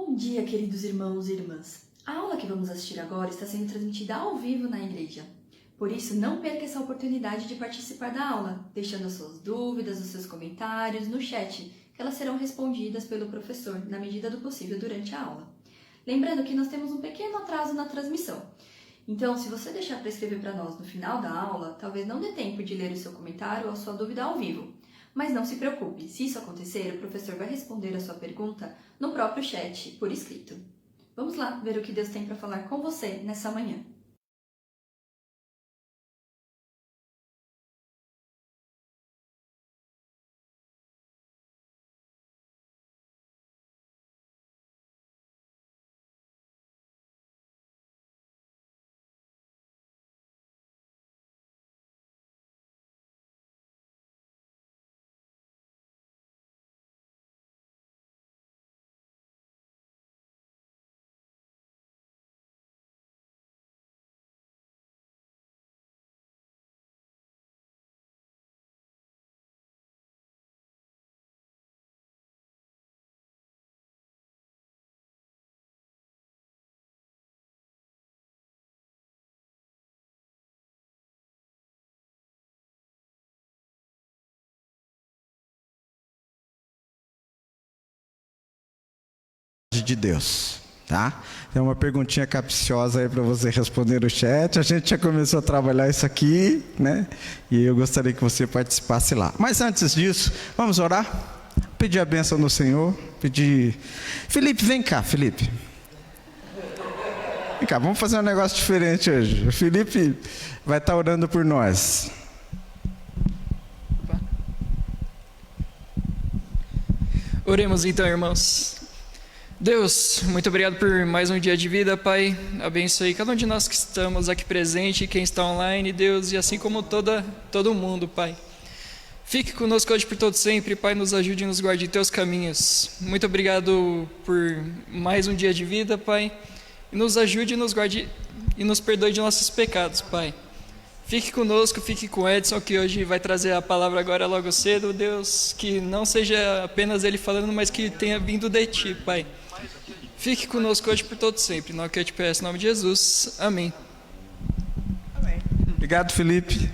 Bom dia, queridos irmãos e irmãs. A aula que vamos assistir agora está sendo transmitida ao vivo na igreja. Por isso, não perca essa oportunidade de participar da aula, deixando as suas dúvidas, os seus comentários no chat, que elas serão respondidas pelo professor na medida do possível durante a aula. Lembrando que nós temos um pequeno atraso na transmissão. Então, se você deixar para escrever para nós no final da aula, talvez não dê tempo de ler o seu comentário ou a sua dúvida ao vivo. Mas não se preocupe, se isso acontecer, o professor vai responder a sua pergunta no próprio chat, por escrito. Vamos lá ver o que Deus tem para falar com você nessa manhã. De Deus, tá? Tem uma perguntinha capciosa aí para você responder no chat. A gente já começou a trabalhar isso aqui, né? E eu gostaria que você participasse lá. Mas antes disso, vamos orar? Pedir a bênção do Senhor, pedir... Felipe, vem cá, Felipe. Vem cá, vamos fazer um negócio diferente hoje. O Felipe vai estar orando por nós. Oremos então, irmãos. Deus, muito obrigado por mais um dia de vida, Pai. Abençoe cada um de nós que estamos aqui presente e quem está online, Deus, e assim como todo mundo, Pai. Fique conosco hoje por todo sempre, Pai, nos ajude e nos guarde em Teus caminhos. Muito obrigado por mais um dia de vida, Pai. E nos ajude e nos guarde e nos perdoe de nossos pecados, Pai. Fique conosco, fique com Edson, que hoje vai trazer a palavra agora logo cedo, Deus. Que não seja apenas ele falando, mas que tenha vindo de Ti, Pai. Fique conosco hoje por todo sempre. Não que eu te peço, em nome de Jesus. Amém. Amém. Obrigado, Felipe.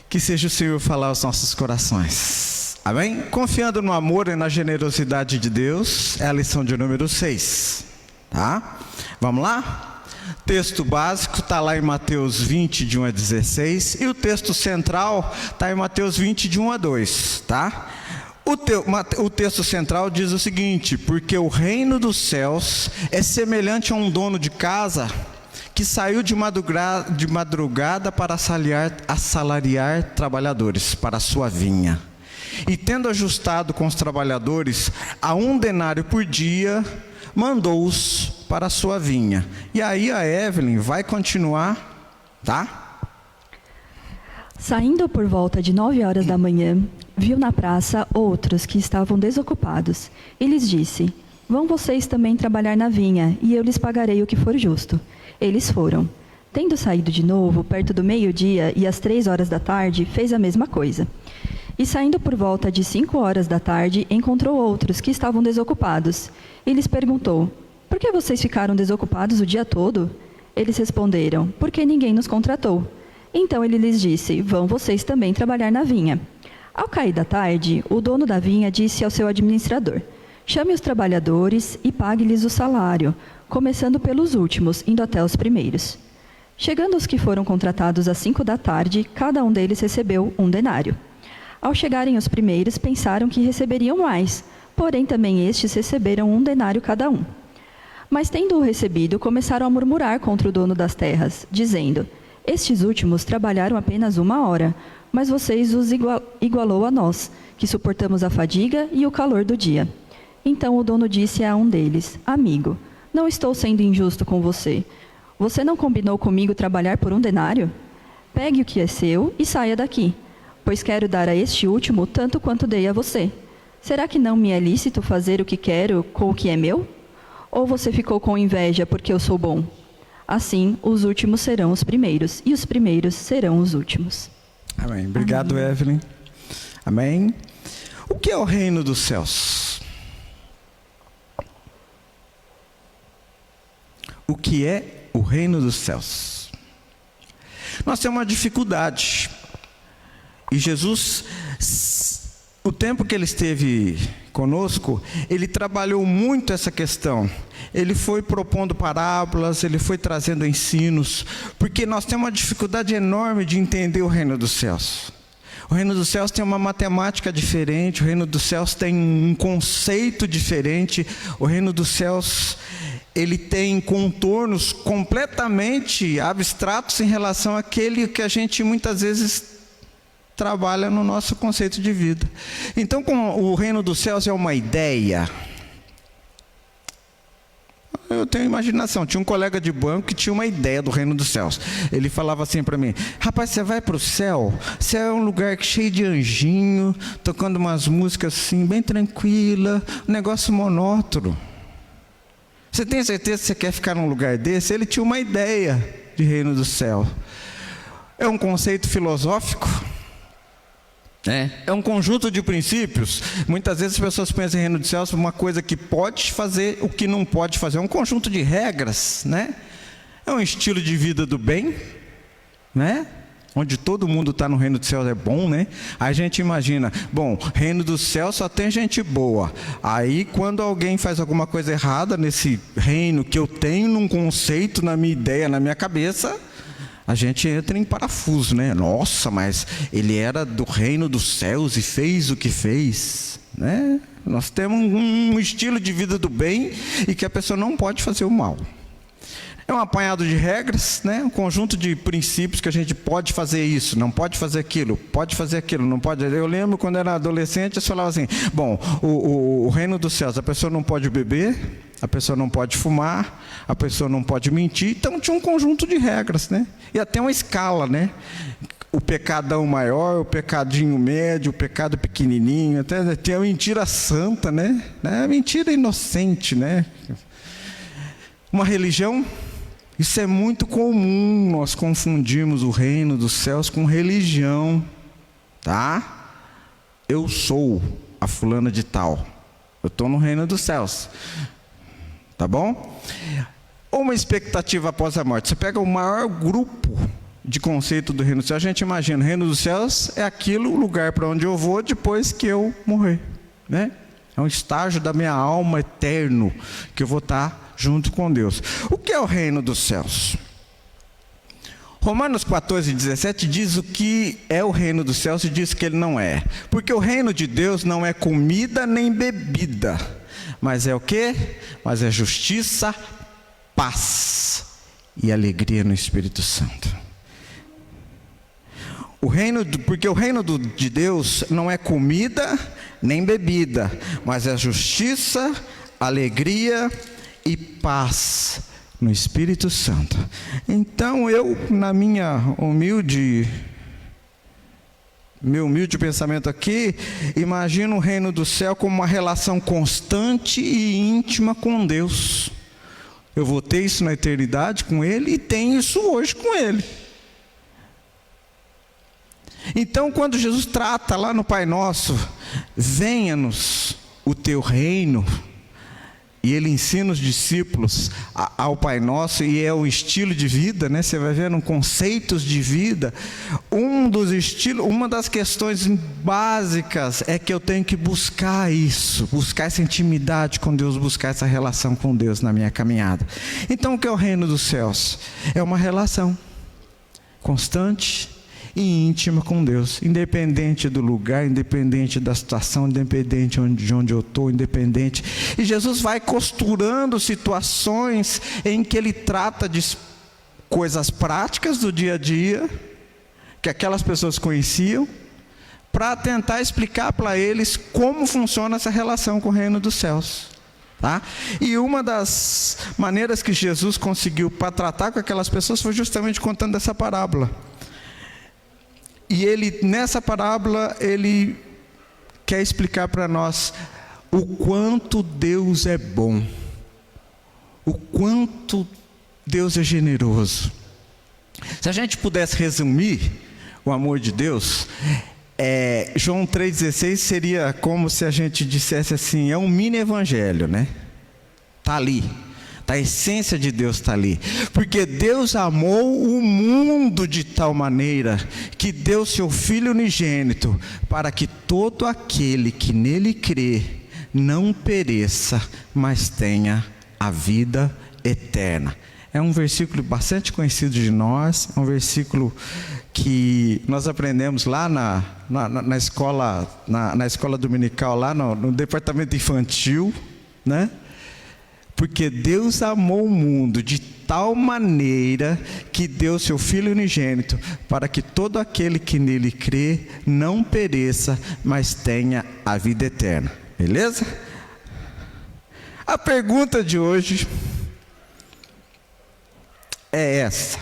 Que seja o Senhor falar aos nossos corações. Amém? Confiando no amor e na generosidade de Deus, é a lição de número 6. Tá? Vamos lá? Texto básico está lá em Mateus 20, de 1 a 16. E o texto central está em Mateus 20, de 1 a 2. Tá? O texto central diz o seguinte: porque o reino dos céus é semelhante a um dono de casa que saiu de madrugada para assalariar trabalhadores para a sua vinha. E tendo ajustado com os trabalhadores a 1 denário por dia, mandou-os para a sua vinha. E aí a Evelyn vai continuar, tá? Saindo por volta de 9 horas da manhã, viu na praça outros que estavam desocupados, e lhes disse: vão vocês também trabalhar na vinha, e eu lhes pagarei o que for justo. Eles foram. Tendo saído de novo, perto do meio-dia e às 3 horas da tarde, fez a mesma coisa. E saindo por volta de 5 horas da tarde, encontrou outros que estavam desocupados, e lhes perguntou: por que vocês ficaram desocupados o dia todo? Eles responderam: porque ninguém nos contratou. Então ele lhes disse: vão vocês também trabalhar na vinha. Ao cair da tarde, o dono da vinha disse ao seu administrador: chame os trabalhadores e pague-lhes o salário, começando pelos últimos, indo até os primeiros. Chegando os que foram contratados às 5 da tarde, cada um deles recebeu 1 denário. Ao chegarem os primeiros, pensaram que receberiam mais, porém também estes receberam 1 denário cada um. Mas tendo-o recebido, começaram a murmurar contra o dono das terras, dizendo: estes últimos trabalharam apenas 1 hora, mas vocês os igualou a nós, que suportamos a fadiga e o calor do dia. Então o dono disse a um deles: amigo, não estou sendo injusto com você. Você não combinou comigo trabalhar por 1 denário? Pegue o que é seu e saia daqui, pois quero dar a este último tanto quanto dei a você. Será que não me é lícito fazer o que quero com o que é meu? Ou você ficou com inveja porque eu sou bom? Assim, os últimos serão os primeiros, e os primeiros serão os últimos. Amém. Obrigado, Amém. Evelyn. Amém. O que é o reino dos céus? o que é o reino dos céus. Nós temos uma dificuldade. E Jesus, o tempo que ele esteve conosco, ele trabalhou muito essa questão. Ele foi propondo parábolas, ele foi trazendo ensinos, porque nós temos uma dificuldade enorme de entender o reino dos céus. O reino dos céus tem uma matemática diferente, o reino dos céus tem um conceito diferente, o reino dos céus, ele tem contornos completamente abstratos em relação àquele que a gente muitas vezes trabalha no nosso conceito de vida. Então, o reino dos céus é uma ideia. Eu tenho imaginação. Tinha um colega de banco que tinha uma ideia do reino dos céus. Ele falava assim para mim: rapaz, você vai para o céu? Céu é um lugar cheio de anjinho, tocando umas músicas assim, bem tranquila, um negócio monótono. Você tem certeza que você quer ficar num lugar desse? Ele tinha uma ideia de reino do céu. É um conceito filosófico. É um conjunto de princípios. Muitas vezes as pessoas pensam em reino dos céus como uma coisa que pode fazer, o que não pode fazer. É um conjunto de regras, né? É um estilo de vida do bem, né? Onde todo mundo está no reino dos céus é bom, né? Aí a gente imagina, bom, reino dos céus só tem gente boa. Aí quando alguém faz alguma coisa errada nesse reino que eu tenho num conceito, na minha ideia, na minha cabeça, a gente entra em parafuso, né? Nossa, mas ele era do reino dos céus e fez o que fez, né? Nós temos um estilo de vida do bem e que a pessoa não pode fazer o mal. É um apanhado de regras, né? Um conjunto de princípios que a gente pode fazer isso, não pode fazer aquilo, não pode. Eu lembro quando era adolescente, eu falava assim: bom, o reino dos céus, a pessoa não pode beber, a pessoa não pode fumar, a pessoa não pode mentir. Então tinha um conjunto de regras, né? E até uma escala, né? O pecadão maior, o pecadinho médio, o pecado pequenininho, até tem a mentira santa, né? A mentira inocente, né? Uma religião. Isso é muito comum, nós confundimos o reino dos céus com religião, tá? Eu sou a fulana de tal, eu estou no reino dos céus, tá bom? Ou uma expectativa após a morte. Você pega o maior grupo de conceito do reino dos céus, a gente imagina, o reino dos céus é aquilo, o lugar para onde eu vou depois que eu morrer, né? É um estágio da minha alma eterno, que eu vou estar junto com Deus. O que é o reino dos céus? Romanos 14:17 diz o que é o reino dos céus e diz que ele não é. Porque o reino de Deus não é comida nem bebida, mas é o quê? Mas é justiça, paz e alegria no Espírito Santo. Porque o reino de Deus não é comida nem bebida, mas é justiça, alegria e paz no Espírito Santo. Então eu, na meu humilde pensamento aqui, imagino o reino do céu como uma relação constante e íntima com Deus. Eu vou ter isso na eternidade com Ele e tenho isso hoje com Ele. Então, quando Jesus trata lá no Pai Nosso, venha-nos o teu reino, e ele ensina os discípulos ao Pai Nosso, e é um estilo de vida, né? Você vai vendo conceitos de vida. Uma das questões básicas é que eu tenho que buscar isso, buscar essa intimidade com Deus, buscar essa relação com Deus na minha caminhada. Então, o que é o reino dos céus? É uma relação constante e íntima com Deus, independente do lugar, independente da situação, independente de onde eu estou, independente. E Jesus vai costurando situações em que ele trata de coisas práticas do dia a dia, que aquelas pessoas conheciam, para tentar explicar para eles como funciona essa relação com o reino dos céus. Tá? E uma das maneiras que Jesus conseguiu para tratar com aquelas pessoas foi justamente contando essa parábola. E ele, nessa parábola, ele quer explicar para nós o quanto Deus é bom, o quanto Deus é generoso. Se a gente pudesse resumir o amor de Deus, João 3,16 seria como se a gente dissesse assim, é um mini evangelho, né? Está ali, está a essência de Deus está ali. Porque Deus amou o mundo de tal maneira que deu seu Filho unigênito, para que todo aquele que nele crê não pereça, mas tenha a vida eterna. É um versículo bastante conhecido de nós, é um versículo que nós aprendemos lá na escola dominical, lá no departamento infantil, né? Porque Deus amou o mundo de tal maneira que deu seu Filho unigênito, para que todo aquele que nele crê não pereça, mas tenha a vida eterna. Beleza? A pergunta de hoje é essa: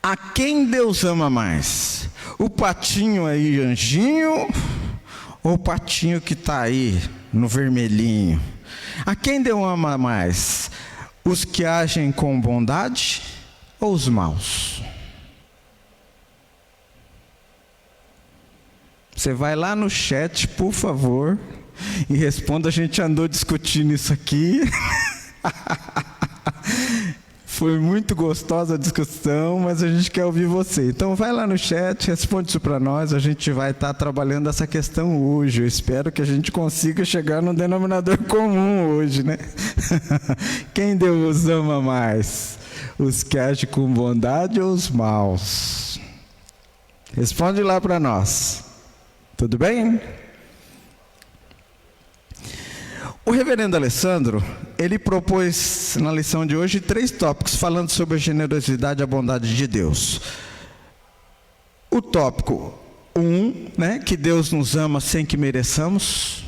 a quem Deus ama mais? O patinho aí, anjinho, ou o patinho que está aí no vermelhinho? A quem Deus ama mais? Os que agem com bondade ou os maus? Você vai lá no chat, por favor, e responda. A gente andou discutindo isso aqui. Foi muito gostosa a discussão, mas a gente quer ouvir você. Então vai lá no chat, responde isso para nós. A gente vai estar trabalhando essa questão hoje. Eu espero que a gente consiga chegar num denominador comum hoje, né? Quem Deus ama mais? Os que agem com bondade ou os maus? Responde lá para nós. Tudo bem? O reverendo Alessandro, ele propôs na lição de hoje 3 tópicos falando sobre a generosidade e a bondade de Deus. O tópico 1, né, que Deus nos ama sem que mereçamos.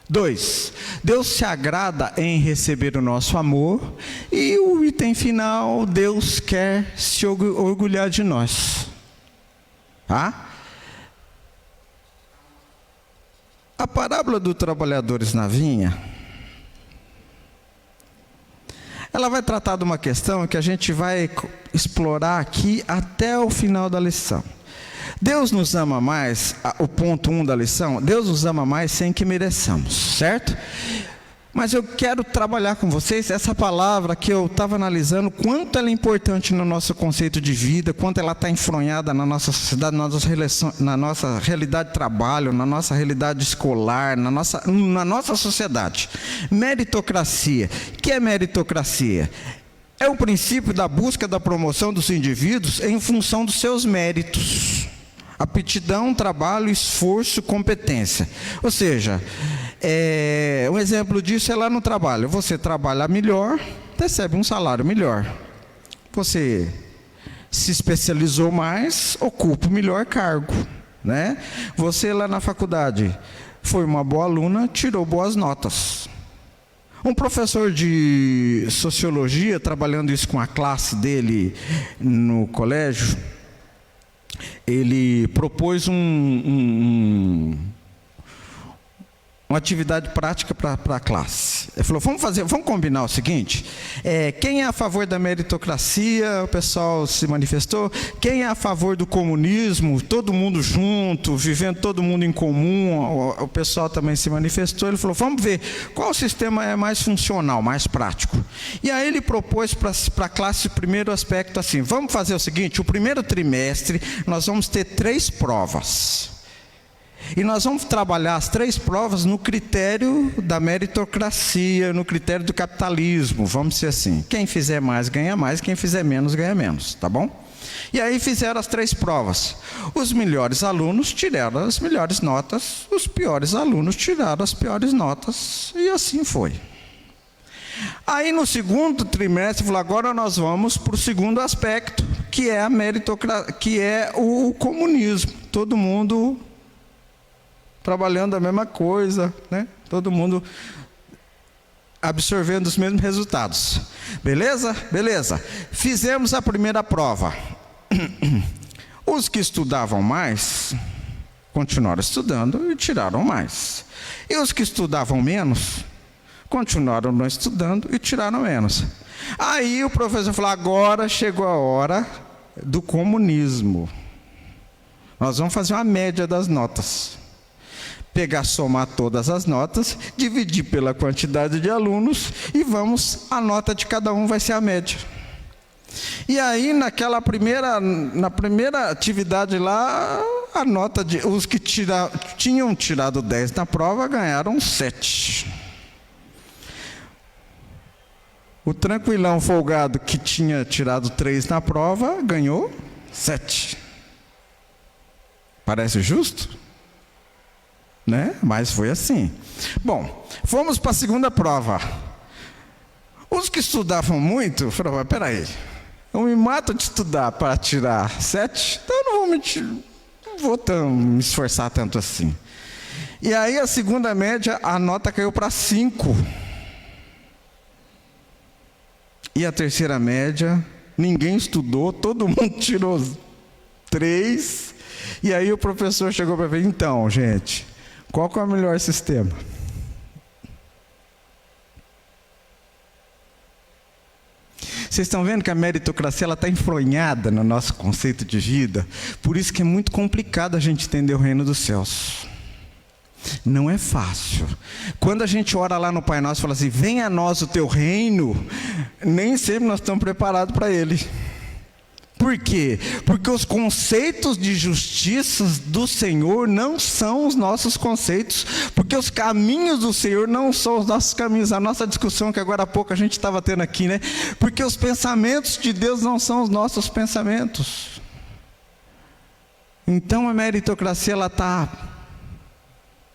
2, Deus se agrada em receber o nosso amor. E o item final, Deus quer se orgulhar de nós. Tá? A parábola dos trabalhadores na vinha, ela vai tratar de uma questão que a gente vai explorar aqui até o final da lição. Deus nos ama mais, o ponto 1 da lição, Deus nos ama mais sem que mereçamos, certo? Mas eu quero trabalhar com vocês essa palavra que eu estava analisando, quanto ela é importante no nosso conceito de vida, quanto ela está enfronhada na nossa sociedade, na nossa realidade de trabalho, na nossa realidade escolar, na nossa sociedade. Meritocracia. O que é meritocracia? É o princípio da busca da promoção dos indivíduos em função dos seus méritos. Aptidão, trabalho, esforço, competência. Ou seja, um exemplo disso é lá no trabalho. Você trabalha melhor, recebe um salário melhor. Você se especializou mais, ocupa o melhor cargo, né? Você lá na faculdade foi uma boa aluna, tirou boas notas. Um professor de sociologia, trabalhando isso com a classe dele no colégio, ele propôs uma atividade prática para a classe. Ele falou, vamos combinar o seguinte, quem é a favor da meritocracia? O pessoal se manifestou. Quem é a favor do comunismo? Todo mundo junto, vivendo todo mundo em comum. O pessoal também se manifestou. Ele falou, vamos ver qual sistema é mais funcional, mais prático. E aí ele propôs para a classe o primeiro aspecto assim, vamos fazer o seguinte, o primeiro trimestre nós vamos ter 3 provas. E nós vamos trabalhar as 3 provas no critério da meritocracia, no critério do capitalismo, vamos dizer assim. Quem fizer mais, ganha mais, quem fizer menos, ganha menos, tá bom? E aí fizeram as 3 provas. Os melhores alunos tiraram as melhores notas, os piores alunos tiraram as piores notas, e assim foi. Aí no segundo trimestre, falou, agora nós vamos para o segundo aspecto, que é a meritocracia, que é o comunismo. Todo mundo trabalhando a mesma coisa, né? Todo mundo absorvendo os mesmos resultados. Beleza? Beleza. Fizemos a primeira prova. Os que estudavam mais, continuaram estudando e tiraram mais. E os que estudavam menos, continuaram não estudando e tiraram menos. Aí o professor falou, agora chegou a hora do comunismo. Nós vamos fazer uma média das notas. pegar, somar todas as notas, dividir pela quantidade de alunos e a nota de cada um vai ser a média. E aí, na primeira atividade lá, a nota de os que tinham tirado 10 na prova ganharam 7. O tranquilão folgado que tinha tirado 3 na prova ganhou 7. Parece justo? Né? Mas foi assim. Bom, fomos para a segunda prova. Os que estudavam muito falaram: mas peraí, eu me mato de estudar para tirar 7, então eu não vou me esforçar tanto assim. E aí a segunda média, a nota caiu para 5. E a terceira média, ninguém estudou, todo mundo tirou 3. E aí o professor chegou para ver: então, gente, qual que é o melhor sistema? Vocês estão vendo que a meritocracia está enfronhada no nosso conceito de vida? Por isso que é muito complicado a gente entender o reino dos céus. Não é fácil. Quando a gente ora lá no Pai Nosso e fala assim: venha a nós o teu reino, nem sempre nós estamos preparados para ele. Por quê? Porque os conceitos de justiça do Senhor não são os nossos conceitos, porque os caminhos do Senhor não são os nossos caminhos. A nossa discussão que agora há pouco a gente estava tendo aqui, né? Porque os pensamentos de Deus não são os nossos pensamentos. Então a meritocracia, ela está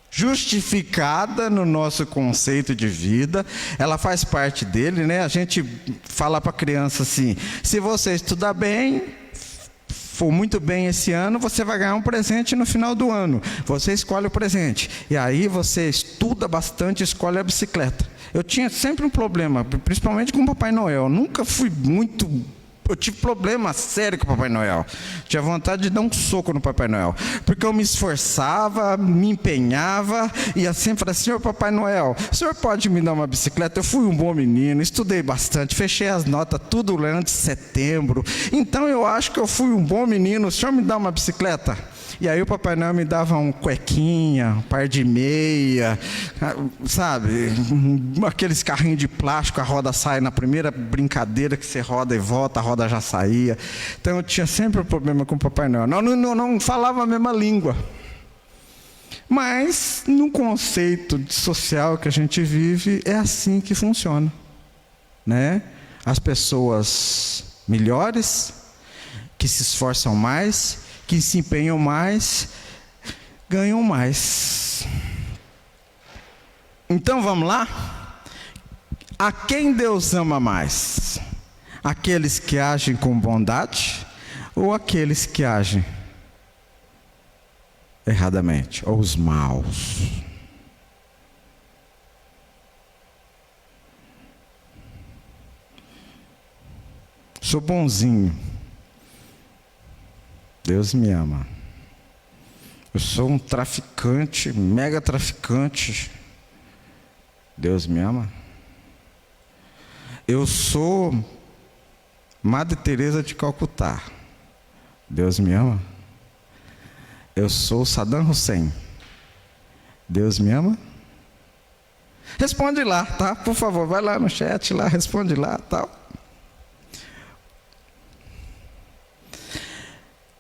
justificada no nosso conceito de vida, ela faz parte dele, né? A gente fala para a criança assim: se você estudar bem, for muito bem esse ano, você vai ganhar um presente no final do ano. Você escolhe o presente. E aí você estuda bastante, escolhe a bicicleta. Eu tinha sempre um problema, principalmente com o Papai Noel. Eu tive problema sério com o Papai Noel. Tinha vontade de dar um soco no Papai Noel. Porque eu me esforçava, me empenhava, e assim falei: senhor Papai Noel, o senhor pode me dar uma bicicleta? Eu fui um bom menino, estudei bastante, fechei as notas tudo antes de setembro. Então eu acho que eu fui um bom menino, o senhor me dá uma bicicleta? E aí o Papai Noel me dava um cuequinha, um par de meia, sabe? Aqueles carrinhos de plástico, a roda sai na primeira brincadeira que você roda e volta, a roda já saía. Então eu tinha sempre um problema com o Papai Noel. Não falava a mesma língua. Mas no conceito social que a gente vive, é assim que funciona, né? As pessoas melhores, que se esforçam mais, que se empenham mais, ganham mais. Então vamos lá? A quem Deus ama mais? Aqueles que agem com bondade ou aqueles que agem erradamente, ou os maus? Sou bonzinho, Deus me ama. Eu sou um traficante, mega traficante, Deus me ama. Eu sou Madre Teresa de Calcutá, Deus me ama. Eu sou Saddam Hussein, Deus me ama. Responde lá, tá? Por favor, vai lá no chat, lá, responde lá, tal.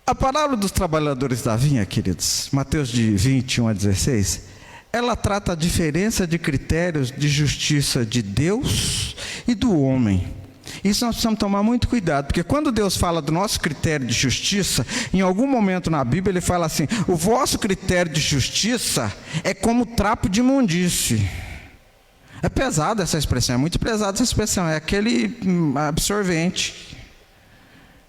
A parábola dos trabalhadores da vinha, queridos, Mateus de 21 a 16, ela trata a diferença de critérios de justiça de Deus e do homem. Isso nós precisamos tomar muito cuidado, porque quando Deus fala do nosso critério de justiça, em algum momento na Bíblia ele fala assim: o vosso critério de justiça é como trapo de imundície. É pesada essa expressão, é muito pesada essa expressão, é aquele absorvente.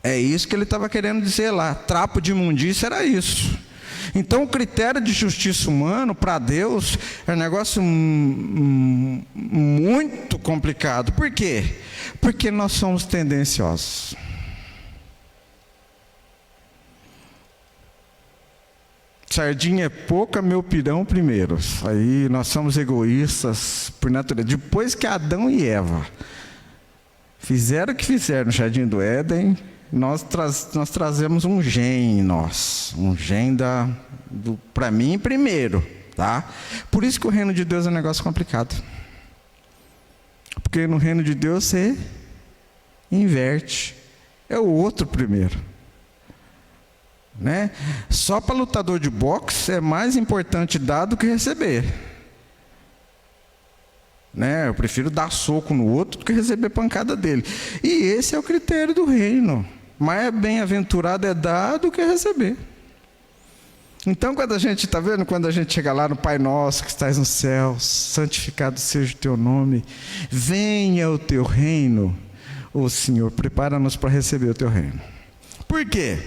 É isso que ele estava querendo dizer lá. Trapo de imundícia era isso. Então o critério de justiça humano para Deus é um negócio muito complicado. Por quê? Porque nós somos tendenciosos. Sardinha é pouca, meu pirão primeiro. Aí nós somos egoístas por natureza. Depois que Adão e Eva fizeram o que fizeram no Jardim do Éden, nós trazemos um gene em nós, um gene para mim primeiro, tá? Por isso que o reino de Deus é um negócio complicado. Porque no reino de Deus você inverte. É o outro primeiro. Né? Só para lutador de boxe é mais importante dar do que receber. Né? Eu prefiro dar soco no outro do que receber pancada dele. E esse é o critério do reino. Mais bem-aventurado é dar do que receber. Então, quando a gente, está vendo? Quando a gente chega lá no Pai Nosso que estás nos céus, santificado seja o teu nome, venha o teu reino. Ô Senhor, prepara-nos para receber o teu reino. Por quê?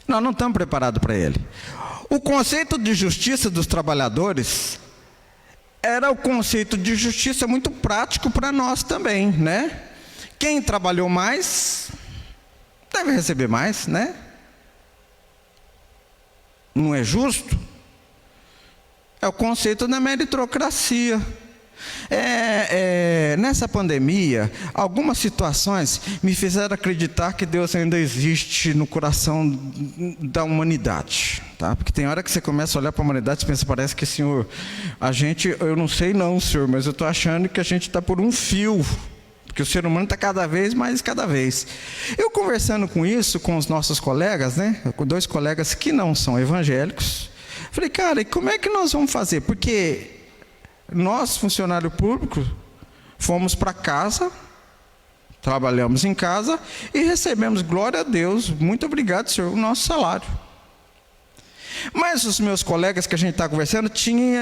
Nós não estamos preparados para ele. O conceito de justiça dos trabalhadores era o conceito de justiça muito prático para nós também, né? Quem trabalhou mais deve receber mais, né? Não é justo? É o conceito da meritocracia. Nessa pandemia, algumas situações me fizeram acreditar que Deus ainda existe no coração da humanidade, tá? Porque tem hora que você começa a olhar para a humanidade e pensa, parece que, Senhor, eu não sei não, Senhor, mas eu estou achando que a gente está por um fio, porque o ser humano está cada vez mais, cada vez. Eu conversando com isso, com os nossos colegas, né? Com 2 colegas que não são evangélicos, falei, cara, e como é que nós vamos fazer? Porque nós, funcionários públicos, fomos para casa, trabalhamos em casa e recebemos, glória a Deus, muito obrigado, Senhor, o nosso salário. Mas os meus colegas que a gente está conversando tinha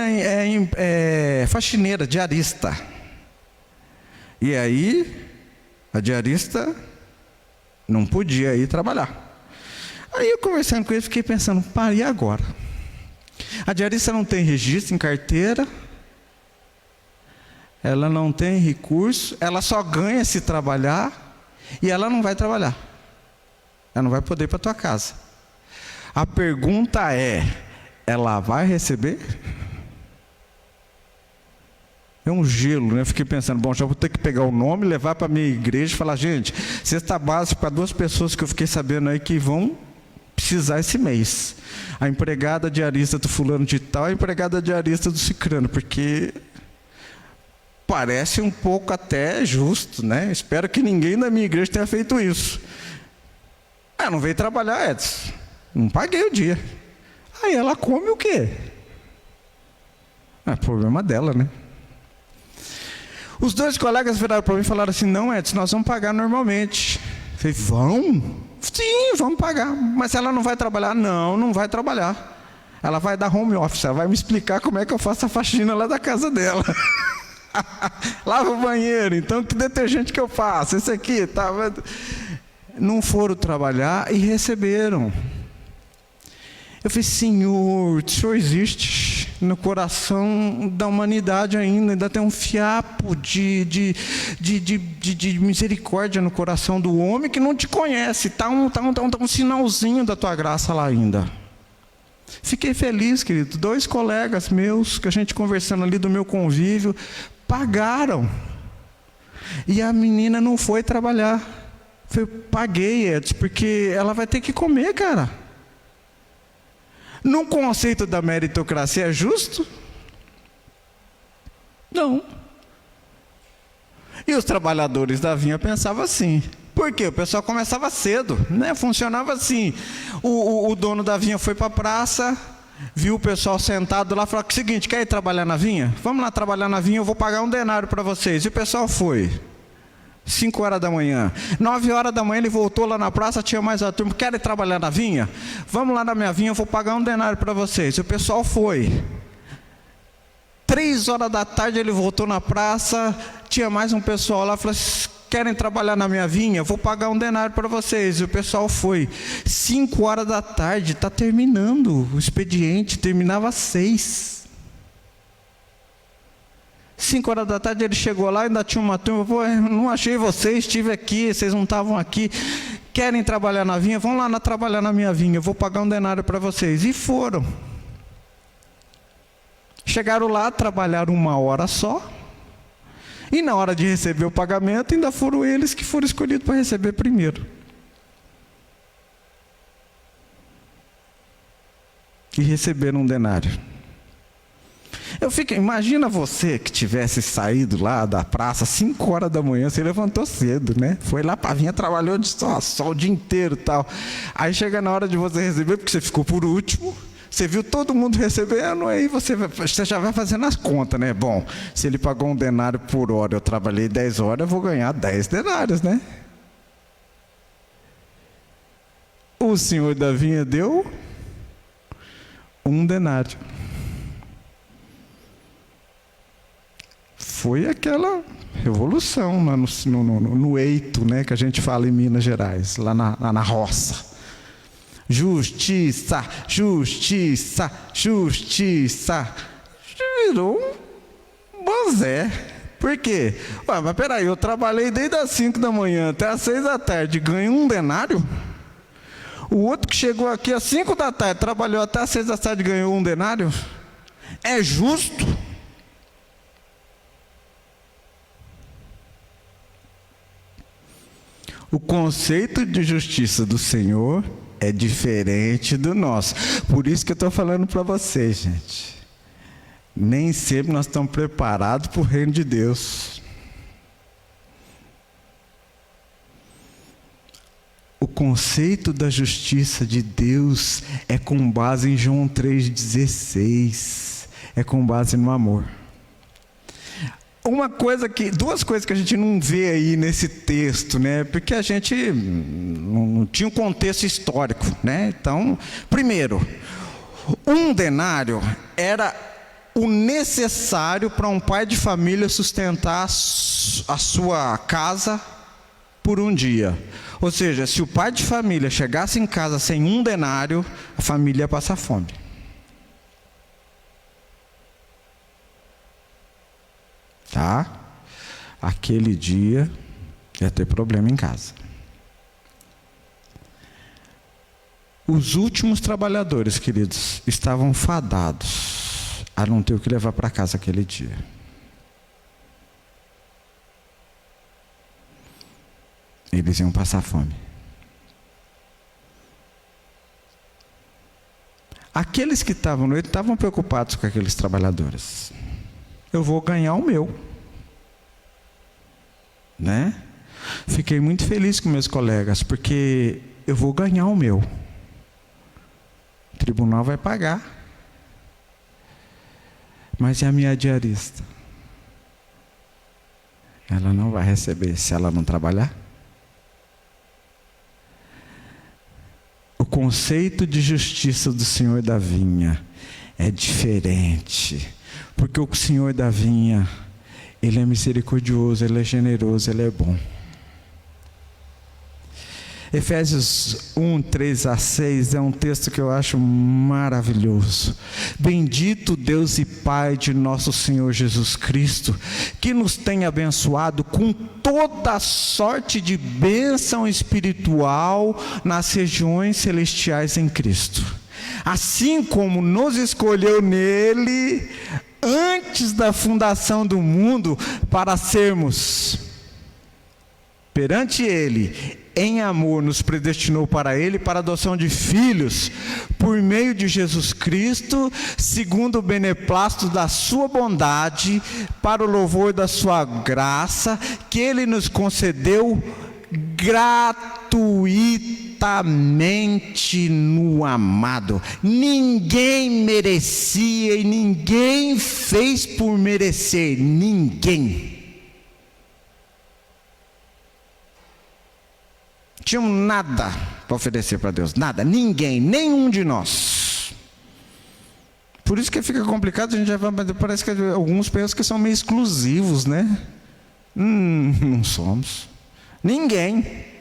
faxineira, diarista. E aí, a diarista não podia ir trabalhar. Aí eu conversando com eles, fiquei pensando, e agora? A diarista não tem registro em carteira, ela não tem recurso, ela só ganha se trabalhar, e ela não vai trabalhar. Ela não vai poder ir para a tua casa. A pergunta é, ela vai receber? É um gelo, né? Eu fiquei pensando, bom, já vou ter que pegar o nome, levar para a minha igreja e falar, gente, cesta básica para 2 pessoas que eu fiquei sabendo aí que vão precisar esse mês. A empregada diarista do fulano de tal, a empregada diarista do cicrano, porque parece um pouco até justo, né? Espero que ninguém da minha igreja tenha feito isso. Não veio trabalhar, Edson. Não paguei o dia. Aí ela come o quê? É problema dela, né? Os 2 colegas viraram para mim e falaram assim, não, Edson, nós vamos pagar normalmente. Eu falei, vão? Sim, vamos pagar. Mas ela não vai trabalhar? Não, não vai trabalhar. Ela vai dar home office, ela vai me explicar como é que eu faço a faxina lá da casa dela. Lava o banheiro, então que detergente que eu faço? Esse aqui, tá? Não foram trabalhar e receberam. Eu falei, Senhor, o Senhor existe no coração da humanidade ainda tem um fiapo de misericórdia no coração do homem que não te conhece, tá um sinalzinho da tua graça lá ainda. Fiquei feliz, querido. 2 colegas meus, que a gente conversando ali do meu convívio, pagaram. E a menina não foi trabalhar. Eu paguei, Edson, porque ela vai ter que comer, cara. No conceito da meritocracia é justo? Não. E os trabalhadores da vinha pensavam assim. Por quê? O pessoal começava cedo, né? Funcionava assim. O dono da vinha foi para a praça, viu o pessoal sentado lá, falou: seguinte, quer ir trabalhar na vinha? Vamos lá trabalhar na vinha, eu vou pagar um denário para vocês. E o pessoal foi. 5 horas da manhã. 9 horas da manhã ele voltou lá na praça, tinha mais uma turma. Querem trabalhar na vinha? Vamos lá na minha vinha, eu vou pagar um denário para vocês. E o pessoal foi. 3 horas da tarde ele voltou na praça, tinha mais um pessoal lá, falou: querem trabalhar na minha vinha? Vou pagar um denário para vocês. E o pessoal foi. 5 horas da tarde, está terminando o expediente, terminava às 6. 5 horas da tarde ele chegou lá, ainda tinha uma turma: pô, não achei vocês, estive aqui, vocês não estavam aqui. Querem trabalhar na vinha? Vão lá trabalhar na minha vinha, eu vou pagar um denário para vocês. E foram. Chegaram lá, trabalharam 1 hora só. E na hora de receber o pagamento, ainda foram eles que foram escolhidos para receber primeiro. que receberam um denário. Imagina você que tivesse saído lá da praça 5 horas da manhã, você levantou cedo, né? Foi lá para vir, trabalhou de sol o dia inteiro e tal. Aí chega na hora de você receber, porque você ficou por último, você viu todo mundo recebendo, aí você já vai fazendo as contas, né? Bom, se ele pagou um denário por hora, eu trabalhei 10 horas, eu vou ganhar 10 denários, né? O senhor da vinha deu um denário. Foi aquela revolução lá no eito, né, que a gente fala em Minas Gerais, lá na roça. Justiça, justiça, justiça. Virou um banzé. Por quê? Ué, mas peraí, eu trabalhei desde as 5 da manhã até as 6 da tarde, ganho um denário? O outro que chegou aqui às 5 da tarde, trabalhou até as 6 da tarde e ganhou um denário? É justo? O conceito de justiça do Senhor é diferente do nosso. Por isso que eu estou falando para vocês, gente. Nem sempre nós estamos preparados para o reino de Deus. O conceito da justiça de Deus é com base em João 3,16. É com base no amor. Duas coisas que a gente não vê aí nesse texto, né? Porque a gente não tinha um contexto histórico, né? Então, primeiro, um denário era o necessário para um pai de família sustentar a sua casa por um dia. Ou seja, se o pai de família chegasse em casa sem um denário, a família ia passar fome. Tá? Aquele dia ia ter problema em casa. Os últimos trabalhadores, queridos, estavam fadados a não ter o que levar para casa aquele dia. Eles iam passar fome. Aqueles que estavam no estavam preocupados com aqueles trabalhadores. Eu vou ganhar o meu, né? Fiquei muito feliz com meus colegas, porque eu vou ganhar o meu. O tribunal vai pagar. Mas e a minha diarista? Ela não vai receber se ela não trabalhar? O conceito de justiça do Senhor da vinha é diferente. Porque o Senhor da vinha, Ele é misericordioso, Ele é generoso, Ele é bom. Efésios 1, 3-6 é um texto que eu acho maravilhoso. Bendito Deus e Pai de nosso Senhor Jesus Cristo, que nos tem abençoado com toda sorte de bênção espiritual nas regiões celestiais em Cristo. Assim como nos escolheu nele antes da fundação do mundo para sermos perante ele, em amor nos predestinou para ele, para a adoção de filhos, por meio de Jesus Cristo, segundo o beneplácito da sua bondade, para o louvor da sua graça, que ele nos concedeu gratuitamente no amado. Ninguém merecia e ninguém fez por merecer, ninguém. Tinham nada para oferecer para Deus, nada, ninguém, nenhum de nós. Por isso que fica complicado, a gente já vai, parece que alguns pensam que são meio exclusivos, né? Não somos. Ninguém.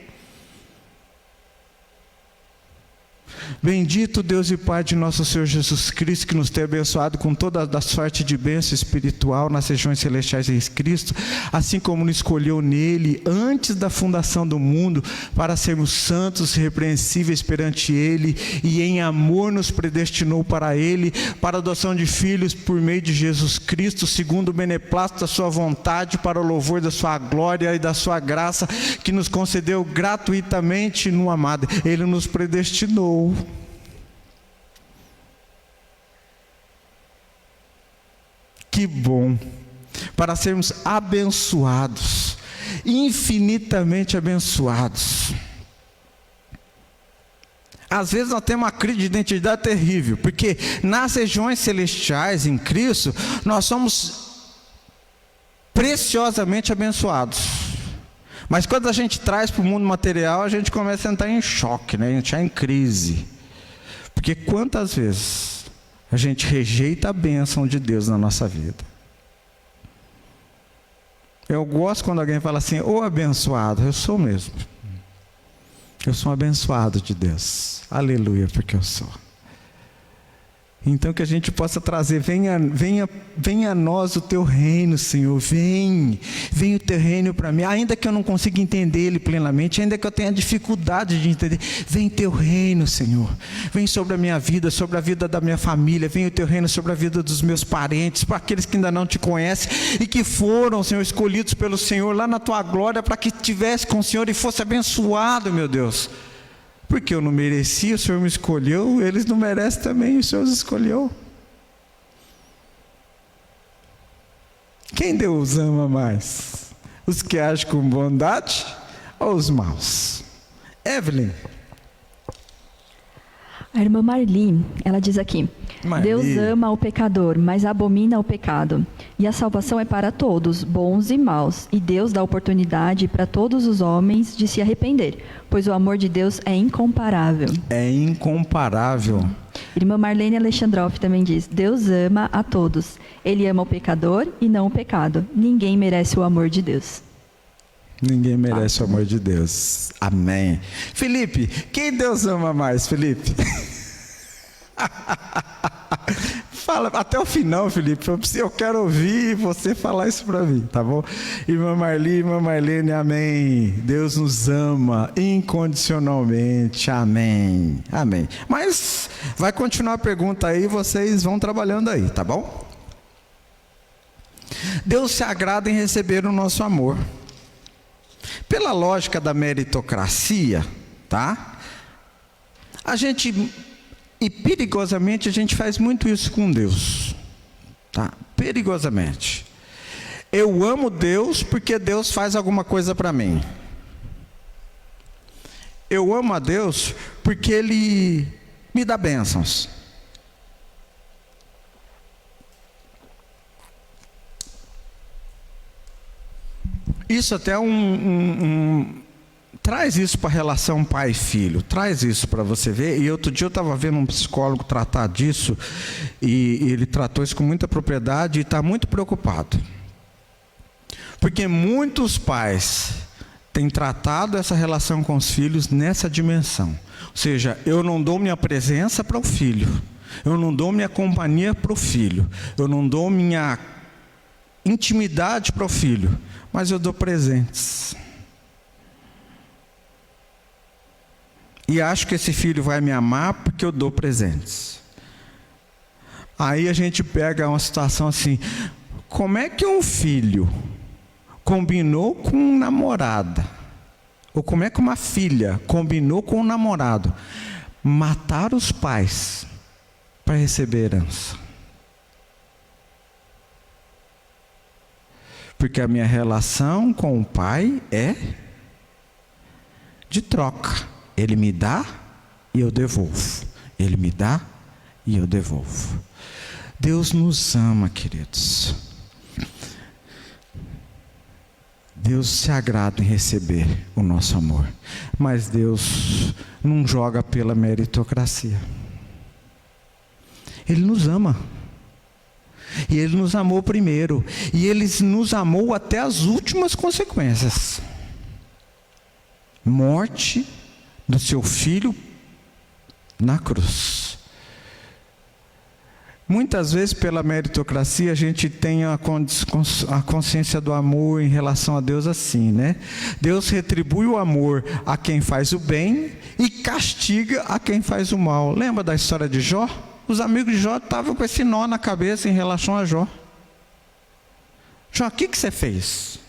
Bendito Deus e Pai de nosso Senhor Jesus Cristo, que nos tem abençoado com toda a sorte de bênção espiritual nas regiões celestiais em Cristo, assim como nos escolheu nele antes da fundação do mundo, para sermos santos e irrepreensíveis perante ele, e em amor nos predestinou para ele, para a adoção de filhos por meio de Jesus Cristo, segundo o beneplácito da sua vontade, para o louvor da sua glória e da sua graça, que nos concedeu gratuitamente no amado. Ele nos predestinou. Que bom! Para sermos abençoados, infinitamente abençoados. Às vezes nós temos uma crise de identidade terrível, porque nas regiões celestiais em Cristo, nós somos preciosamente abençoados. Mas quando a gente traz para o mundo material, a gente começa a entrar em choque, né? A gente está em crise. Porque quantas vezes a gente rejeita a bênção de Deus na nossa vida? Eu gosto quando alguém fala assim, ô abençoado, eu sou mesmo. Eu sou um abençoado de Deus. Aleluia, porque eu sou. Então que a gente possa trazer, venha a nós o teu reino, Senhor, vem o teu reino para mim, ainda que eu não consiga entender ele plenamente, ainda que eu tenha dificuldade de entender, vem teu reino, Senhor, vem sobre a minha vida, sobre a vida da minha família, vem o teu reino sobre a vida dos meus parentes, para aqueles que ainda não te conhecem, e que foram, Senhor, escolhidos pelo Senhor, lá na tua glória, para que estivesse com o Senhor e fosse abençoado, meu Deus. Porque eu não merecia, o Senhor me escolheu, eles não merecem também, o Senhor os escolheu. Quem Deus ama mais? Os que agem com bondade ou os maus? Evelyn. A irmã Marli, ela diz aqui, Deus ama o pecador, mas abomina o pecado. E a salvação é para todos, bons e maus. E Deus dá oportunidade para todos os homens de se arrepender, pois o amor de Deus é incomparável. É incomparável. Irmã Marlene Alexandroff também diz, Deus ama a todos. Ele ama o pecador e não o pecado. Ninguém merece o amor de Deus. Ninguém merece o amor de Deus. Amém. Felipe, quem Deus ama mais, Felipe? Fala até o final, Felipe. Eu quero ouvir você falar isso para mim, tá bom? Irmã Marli, irmã Marlene, amém. Deus nos ama incondicionalmente, amém. Amém. Mas vai continuar a pergunta aí, vocês vão trabalhando aí, tá bom? Deus se agrada em receber o nosso amor. Pela lógica da meritocracia, tá? E perigosamente a gente faz muito isso com Deus, tá? Perigosamente. Eu amo Deus porque Deus faz alguma coisa para mim. Eu amo a Deus porque Ele me dá bênçãos. Isso até traz isso para a relação pai e filho, traz isso para você ver. E outro dia eu estava vendo um psicólogo tratar disso, e ele tratou isso com muita propriedade e está muito preocupado. Porque muitos pais têm tratado essa relação com os filhos nessa dimensão. Ou seja, eu não dou minha presença para o filho, eu não dou minha companhia para o filho, eu não dou minha intimidade para o filho, mas eu dou presentes. E acho que esse filho vai me amar porque eu dou presentes. Aí a gente pega uma situação assim, como é que um filho combinou com um namorada? Ou como é que uma filha combinou com um namorado? Matar os pais para receber herança. Porque a minha relação com o pai é de troca. Ele me dá e eu devolvo. Ele me dá e eu devolvo. Deus nos ama, queridos. Deus se agrada em receber o nosso amor. Mas Deus não joga pela meritocracia. Ele nos ama. E Ele nos amou primeiro. E Ele nos amou até as últimas consequências. Morte do seu filho na cruz. Muitas vezes pela meritocracia a gente tem a consciência do amor em relação a Deus assim, né? Deus retribui o amor a quem faz o bem e castiga a quem faz o mal. Lembra da história de Jó? Os amigos de Jó estavam com esse nó na cabeça em relação a Jó. Jó, o que você fez?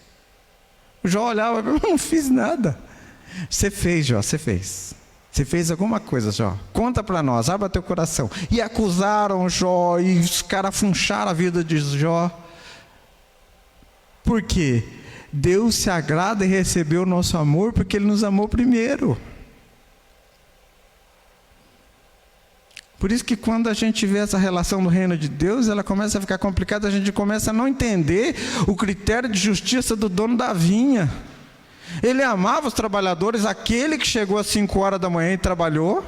O Jó olhava, eu não fiz nada. Você fez, Jó, você fez. Você fez alguma coisa, Jó? Conta para nós, abra teu coração. E acusaram Jó, e os caras funcharam a vida de Jó. Por quê? Deus se agrada e recebeu o nosso amor porque Ele nos amou primeiro. Por isso que quando a gente vê essa relação do reino de Deus, ela começa a ficar complicada, a gente começa a não entender o critério de justiça do dono da vinha. Ele amava os trabalhadores, aquele que chegou às 5 horas da manhã e trabalhou,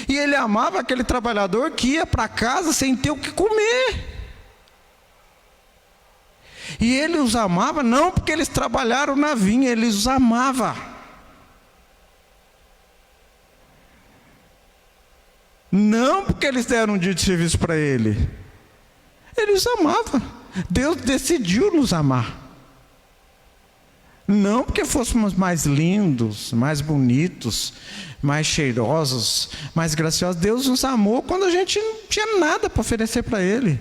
e ele amava aquele trabalhador que ia para casa sem ter o que comer. E ele os amava não porque eles trabalharam na vinha, ele os amava. Não porque eles deram um dia de serviço para ele. Ele os amava. Deus decidiu nos amar. Não porque fôssemos mais lindos, mais bonitos, mais cheirosos, mais graciosos. Deus nos amou quando a gente não tinha nada para oferecer para Ele.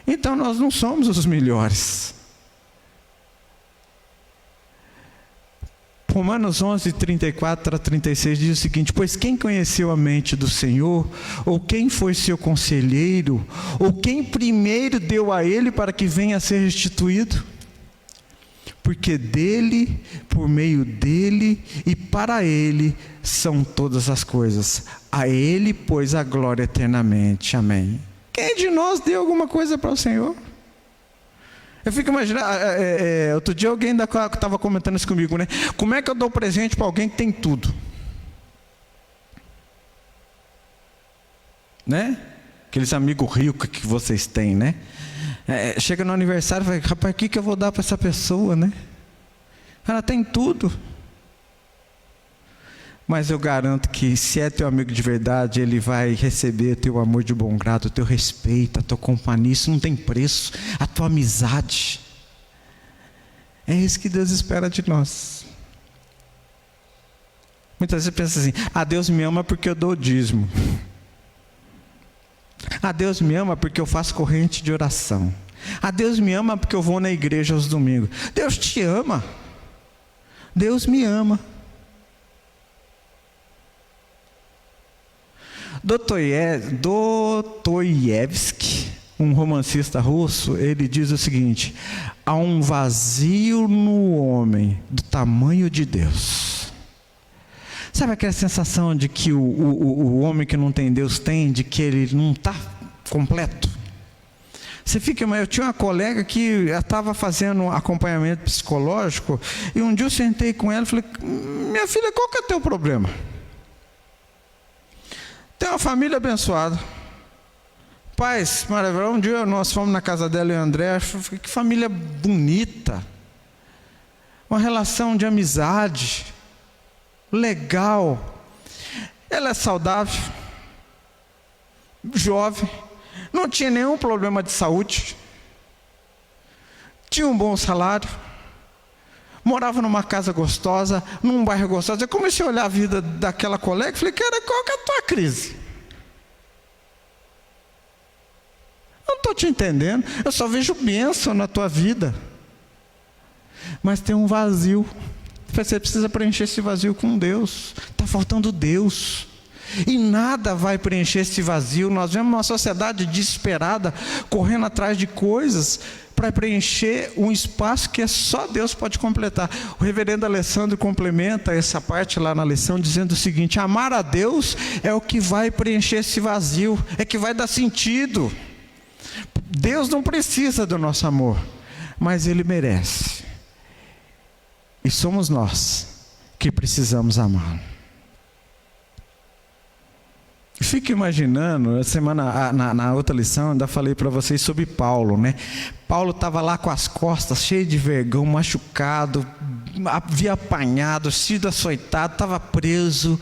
Então nós não somos os melhores. Romanos 11, 34 a 36 diz o seguinte: pois quem conheceu a mente do Senhor, ou quem foi seu conselheiro, ou quem primeiro deu a Ele para que venha a ser restituído? Porque dele, por meio dele e para Ele são todas as coisas. A Ele, pois, a glória eternamente. Amém. Quem de nós deu alguma coisa para o Senhor? Eu fico imaginando, outro dia alguém estava comentando isso comigo, né? Como é que eu dou presente para alguém que tem tudo? Né? Aqueles amigos ricos que vocês têm, né? Chega no aniversário e fala, rapaz, o que eu vou dar para essa pessoa, né? Ela tem tudo. Mas eu garanto que se é teu amigo de verdade, ele vai receber teu amor de bom grado, teu respeito, a tua companhia. Isso não tem preço, a tua amizade. É isso que Deus espera de nós. Muitas vezes pensa assim: Deus me ama porque eu dou o dízimo. Deus me ama porque eu faço corrente de oração. Deus me ama porque eu vou na igreja aos domingos. Deus te ama. Deus me ama. Dostoiévski, um romancista russo, ele diz o seguinte: há um vazio no homem do tamanho de Deus. Sabe aquela sensação de que o homem que não tem Deus tem, de que ele não está completo? Você fica, eu tinha uma colega que estava fazendo acompanhamento psicológico, e um dia eu sentei com ela e falei: minha filha, qual que é o teu problema? Tem uma família abençoada, pais maravilhosos. Um dia nós fomos na casa dela e o André, que família bonita, uma relação de amizade, legal. Ela é saudável, jovem, não tinha nenhum problema de saúde, tinha um bom salário, morava numa casa gostosa, num bairro gostoso. Eu comecei a olhar a vida daquela colega e falei: cara, qual que é a tua crise? Eu não estou te entendendo, eu só vejo bênção na tua vida. Mas tem um vazio. Você precisa preencher esse vazio com Deus. Está faltando Deus. E nada vai preencher esse vazio. Nós vemos uma sociedade desesperada, correndo atrás de coisas para preencher um espaço que só Deus pode completar. O reverendo Alessandro complementa essa parte lá na lição dizendo o seguinte: amar a Deus é o que vai preencher esse vazio, é que vai dar sentido. Deus não precisa do nosso amor, mas Ele merece. E somos nós que precisamos amar. Fico imaginando, na outra lição, ainda falei para vocês sobre Paulo, né? Paulo estava lá com as costas cheias de vergão, machucado, havia apanhado, sido açoitado, estava preso.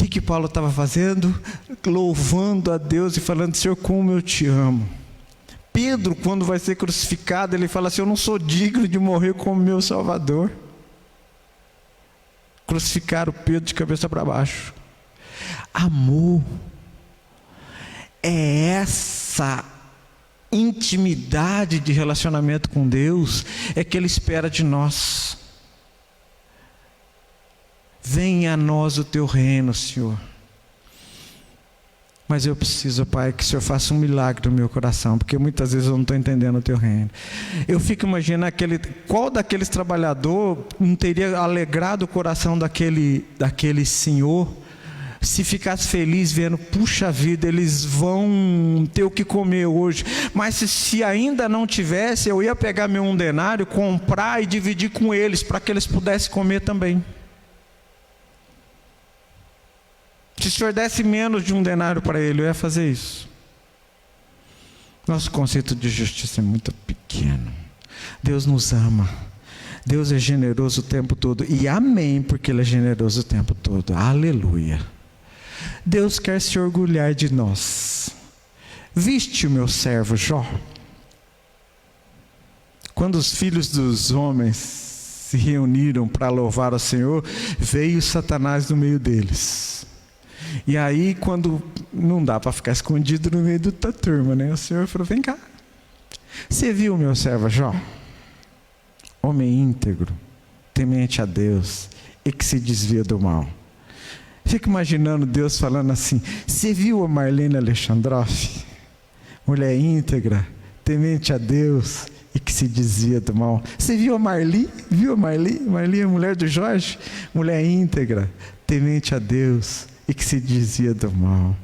O que Paulo estava fazendo? Louvando a Deus e falando: Senhor, como eu te amo. Pedro, quando vai ser crucificado, ele fala assim: eu não sou digno de morrer como meu Salvador. Crucificaram Pedro de cabeça para baixo. Amor é essa intimidade de relacionamento com Deus, é que Ele espera de nós. Venha a nós o teu reino, Senhor. Mas eu preciso, Pai, que o Senhor faça um milagre no meu coração, porque muitas vezes eu não estou entendendo o teu reino. Eu fico imaginando qual daqueles trabalhadores não teria alegrado o coração daquele senhor, se ficasse feliz vendo, puxa vida, eles vão ter o que comer hoje. Mas se ainda não tivesse, eu ia pegar meu 1 denário, comprar e dividir com eles, para que eles pudessem comer também. Se o Senhor desse menos de 1 denário para ele, eu ia fazer isso. Nosso conceito de justiça é muito pequeno. Deus nos ama. Deus é generoso o tempo todo. E amém, porque Ele é generoso o tempo todo. Aleluia. Deus quer se orgulhar de nós. Viste o meu servo Jó? Quando os filhos dos homens se reuniram para louvar ao Senhor, veio Satanás no meio deles. E aí, quando não dá para ficar escondido no meio da turma, né? O Senhor falou: vem cá, você viu o meu servo Jó? Homem íntegro, temente a Deus e que se desvia do mal. Fico imaginando Deus falando assim: você viu a Marlene Alexandroff? Mulher íntegra, temente a Deus e que se desvia do mal. Você viu a Marli? Viu a Marli? Marli é a mulher do Jorge? Mulher íntegra, temente a Deus e que se desvia do mal.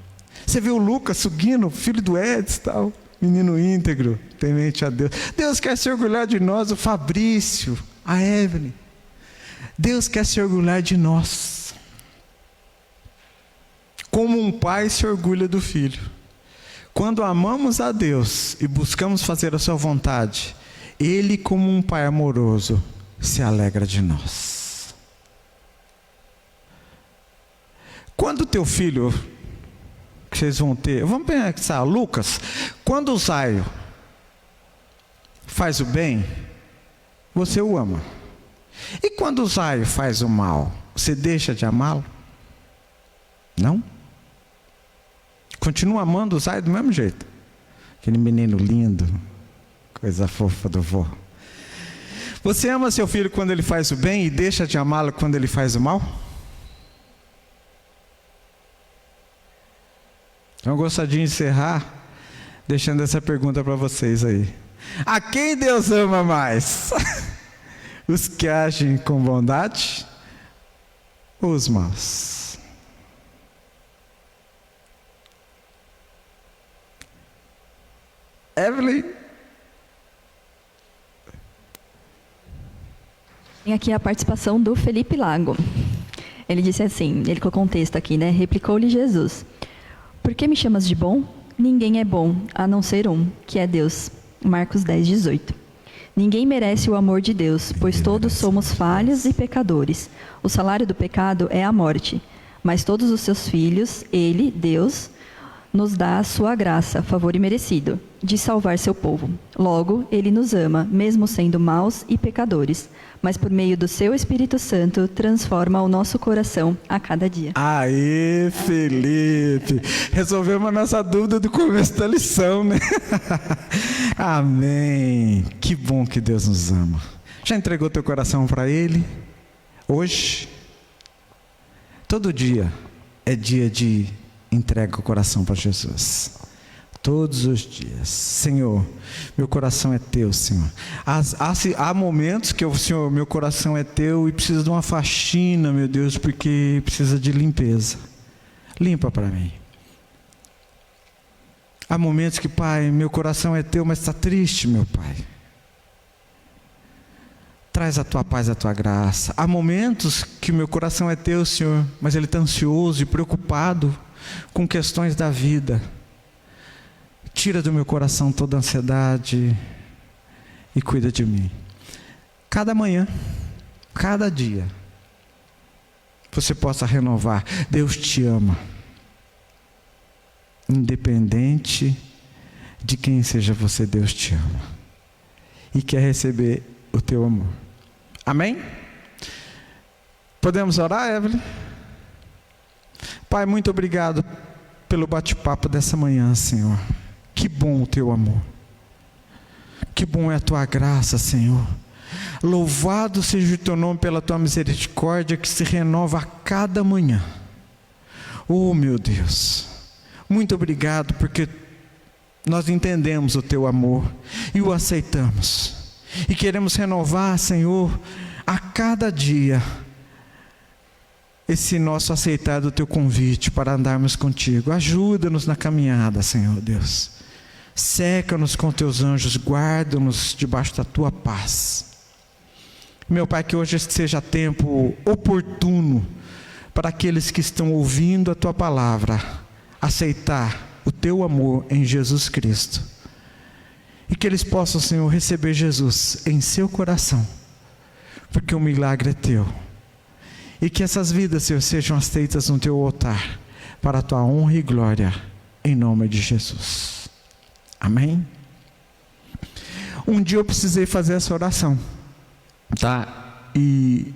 Você viu o Lucas Sugino, filho do Edson, tal, menino íntegro, temente a Deus. Deus quer se orgulhar de nós. O Fabrício, a Evelyn. Deus quer se orgulhar de nós. Como um pai se orgulha do filho. Quando amamos a Deus e buscamos fazer a sua vontade, Ele, como um pai amoroso, se alegra de nós. Quando o teu filho, que vocês vão ter, vamos pensar, Lucas, quando o Zaio faz o bem, você o ama. E quando o Zaio faz o mal, você deixa de amá-lo? Não? Continua amando o Zaio do mesmo jeito. Aquele menino lindo, coisa fofa do vô. Você ama seu filho quando ele faz o bem e deixa de amá-lo quando ele faz o mal? Eu gostaria de encerrar deixando essa pergunta para vocês aí. A quem Deus ama mais? Os que agem com bondade ou os maus? Evelyn? Tem aqui a participação do Felipe Lago. Ele disse assim, ele colocou um texto aqui, né? Replicou-lhe Jesus: por que me chamas de bom? Ninguém é bom, a não ser um, que é Deus. Marcos 10, 18. Ninguém merece o amor de Deus, pois todos somos falhos e pecadores. O salário do pecado é a morte, mas todos os seus filhos, Ele, Deus, nos dá a sua graça, favor imerecido, de salvar seu povo. Logo, Ele nos ama, mesmo sendo maus e pecadores, mas por meio do seu Espírito Santo, transforma o nosso coração a cada dia. Aê, Felipe! Resolvemos a nossa dúvida do começo da lição, né? Amém! Que bom que Deus nos ama. Já entregou teu coração para Ele? Hoje? Todo dia é dia de entrega o coração para Jesus. Todos os dias. Senhor, meu coração é teu, Senhor. Há momentos que Senhor, meu coração é teu e precisa de uma faxina, meu Deus, porque precisa de limpeza. Limpa para mim. Há momentos que, Pai, meu coração é teu, mas está triste, meu Pai. Traz a tua paz, a tua graça. Há momentos que meu coração é teu, Senhor, mas ele está ansioso e preocupado com questões da vida. Tira do meu coração toda a ansiedade e cuida de mim. Cada manhã, cada dia, você possa renovar. Deus te ama. Independente de quem seja você, Deus te ama. E quer receber o teu amor. Amém? Podemos orar, Evelyn? Pai, muito obrigado pelo bate-papo dessa manhã, Senhor. Que bom o teu amor. Que bom é a tua graça, Senhor. Louvado seja o teu nome pela tua misericórdia que se renova a cada manhã. Oh, meu Deus, muito obrigado porque nós entendemos o teu amor e o aceitamos. E queremos renovar, Senhor, a cada dia esse nosso aceitar do teu convite para andarmos contigo. Ajuda-nos na caminhada, Senhor Deus. Cerca-nos com teus anjos, guarda-nos debaixo da tua paz. Meu Pai, que hoje seja tempo oportuno para aqueles que estão ouvindo a tua palavra, aceitar o teu amor em Jesus Cristo. E que eles possam, Senhor, receber Jesus em seu coração, porque o milagre é teu. E que essas vidas, Senhor, sejam aceitas no teu altar, para a tua honra e glória, em nome de Jesus. Amém? Um dia eu precisei fazer essa oração, tá? E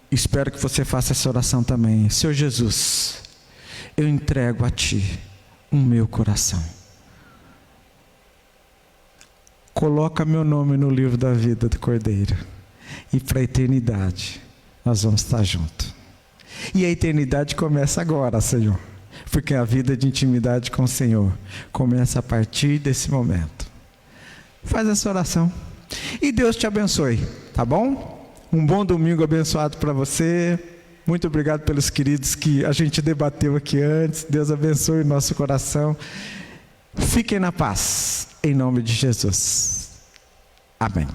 espero que você faça essa oração também. Senhor Jesus, eu entrego a Ti o meu coração. Coloca meu nome no livro da vida do Cordeiro. E para a eternidade nós vamos estar juntos. E a eternidade começa agora, Senhor. Porque a vida de intimidade com o Senhor começa a partir desse momento. Faz essa oração. E Deus te abençoe, tá bom? Um bom domingo abençoado para você. Muito obrigado pelos queridos que a gente debateu aqui antes. Deus abençoe o nosso coração. Fiquem na paz, em nome de Jesus. Amém.